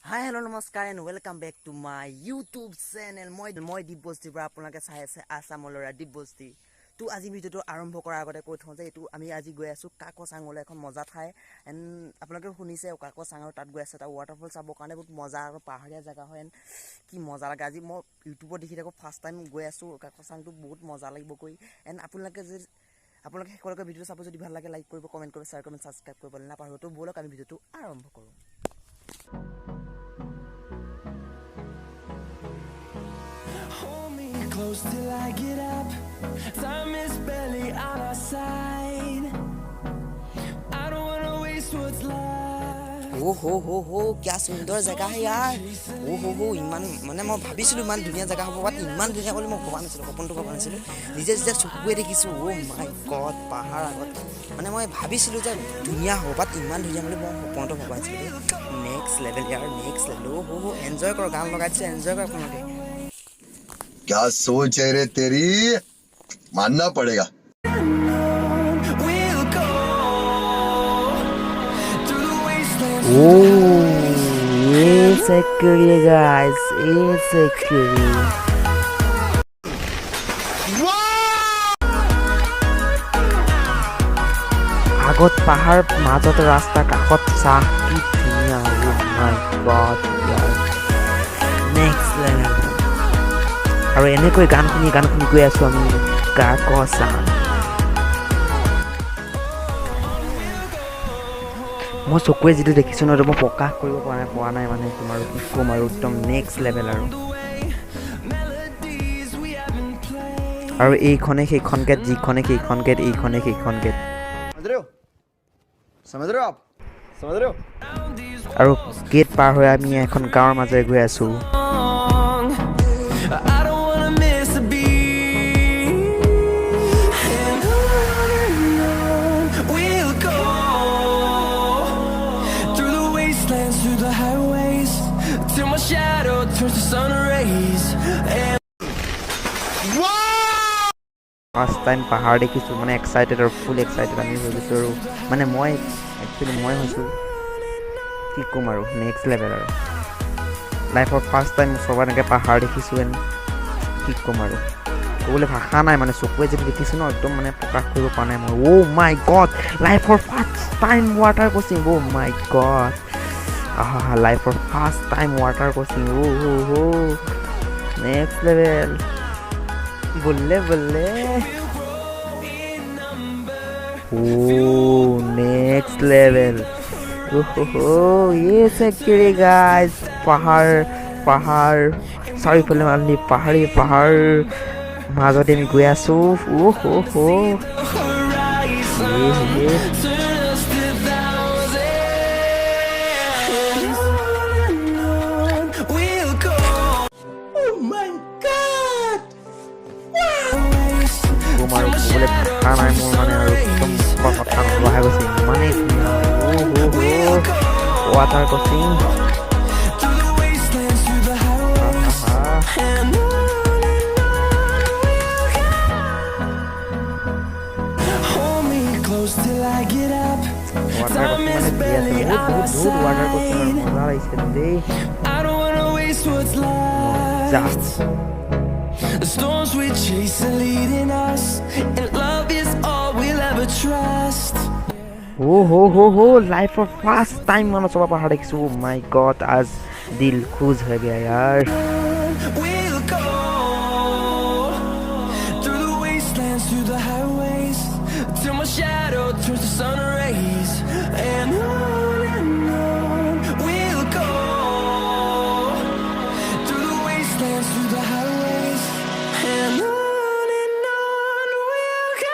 Hi, hello, namaskar and welcome back to my YouTube channel. মই Dibyajyoti পৰা আপোনালোকে চাই আছে আসামৰ লৰা Dibyajyoti। তো আজি ভিডিওটো আৰম্ভ কৰাৰ আগতে কৈ থওঁ যে এইটো আমি আজি গৈ আছো কাকচাঙলৈ এখন মজা ঠাই এন্ড আপোনালোকে শুনিছে কাকচাঙৰ তাত গৈ আছে এটা ওয়াটাৰফল চাবৰ কাৰণে বহুত মজা আৰু পাহাৰীয়া জায়গা হয় কি মজা লাগে আজি মই ইউটিউবত দেখি থাকো ফাৰ্স্ট টাইম গৈ আছো কাকচাঙটো বহুত মজা লাগিব কৈ এন্ড আপোনালোকে সকলোকে ভিডিও চাব যদি ভাল লাগে লাইক কৰিব কমেন্ট কৰিব শেয়াৰ কৰিব সাবস্ক্ৰাইব কৰিব নাপাহৰিব তো বলক আমি ভিডিওটো আৰম্ভ কৰো। Close till I get up. Time is barely on our side. I don't wanna waste what's left. हो क्या सुंदर जगह है यार। हो इमान माने मैं भाबिसिलो इमान धुनिया जगह हबो बात इमान धुनिया बोली मैं भবা नाছিলো সপনটো ভবা নাছিলো নিজে নিজে চকুৱে দেখিছো ও মাই গড পাহাৰ আগত মানে মই ভাবিছিলো যে ধুনিয়া হ'ব বাত ইমান ধুনিয়া বুলি মই সপনটো ভবা নাছিলো নেক্সট লেভেল यार নেক্সট লেভেল हो এনজয় কৰ গান লগাইছে এনজয় কৰ আপোনালোকে क्या सोच है रे तेरी मानना पड़ेगा। security guys, it's security. আগত পাহাৰ মাজত ৰাস্তা কাষত চাহ কি ধুনীয়া oh my god यार next level আৰু এনেকৈ গান শুনি গৈ আছো আমি কাকচাং মই চকুৱে যিটো দেখিছো ন মই প্ৰকাশ কৰিব পৰা নাই মানে তোমাৰ কি কম আৰু একদম নেক্সট লেভেল আৰু এইখনে সেইখন গেট যিখনে সেইখন গেট এইখনে সেইখন গেট আৰু গেট পাৰ হৈ আমি এখন গাঁৱৰ মাজেৰে গৈ আছো Shadow turns to sun rays and first time পাহাৰ দেখিছো মানে এক্সাইটেড আৰু ফুল এক্সাইটেড আমি হৈ গৈছো আৰু মানে মই একচুয়ালি মই হৈছো কি কম আৰু নেক্সট লেভেল আৰু লাইফৰ ফাৰ্স্ট টাইম সবাৰকে পাহাৰ দেখিছো এন কি কম আৰু ক'বলৈ ভাষা নাই মানে চকুৱে যেন দেখিছো ন একদম মানে প্ৰকাশ কৰিব পৰা নাই মই ও মাই গড লাইফৰ first time water crossing oh my god life for first time water crossing next level bulle next level yes actually guys pahar sorry for the pahar মাজতে আমি গৈ আছো খানাই মোৰ মানে আৰু একদম কথা নলহা গৈছে ইমানেই ৱাটাৰ ক্ৰছিং ৱাটাৰ ক্ৰছিং মজা লাগিছে দেই The storms we chase are leading us, and love is all we'll ever trust. life for first time मानो सब पहाड़ देखिसु oh my god आज दिल खुश हो गया यार We'll go through the wastelands, through the highways, till my shadow turns to sun rays, and on we'll go through the wastelands, through the highways, and on we'll go.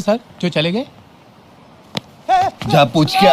Sir जो चले गए जा पूछ क्या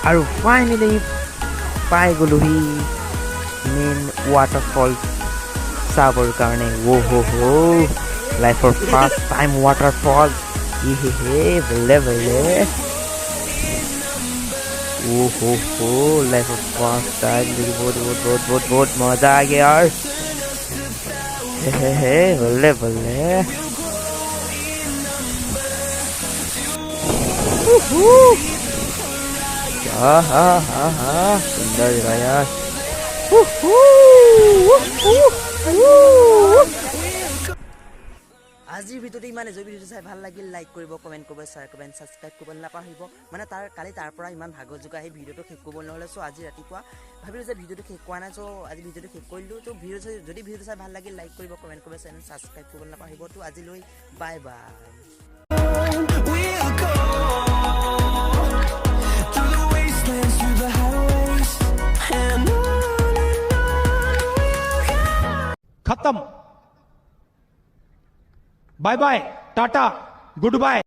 আৰু ফাইনেলি পাই গ'লোহি main waterfall চাবৰ কাৰণে লাইফৰ ফাৰ্ষ্ট টাইম ৱাটাৰফল বলে लाइफ ऑफ फर्स्ट टाइम बहुत मजा आ गया यार बल्ले बल्ले हाँ सुंदर जगह यार আজিৰ ভিডিঅ'টো ইমানে যদি ভিডিঅ'টো চাই ভাল লাগিল লাইক কৰিব কমেণ্ট কৰিব শ্বেয়াৰ কৰিব ছাবস্ক্ৰাইব কৰিব নাপাহৰিব মানে তাৰ পৰা ইমান ভাগৰ জোগা সেই ভিডিঅ'টো শেষ কৰিব নহ'লে চ' আজি ৰাতিপুৱা ভাবিলোঁ যে ভিডিঅ'টো শেষ কৰা নাই চ' আজি ভিডিঅ'টো শেষ কৰিলোঁ ত' যদি ভিডিঅ'টো চাই ভাল লাগিল লাইক কৰিব কমেণ্ট কৰিব চেনেল ছাবস্ক্ৰাইব কৰিব নাপাহৰিব ত' আজিলৈ bye bye We'll go through the wastelands, through the highways, and on we'll go. खत्म bye bye tata good bye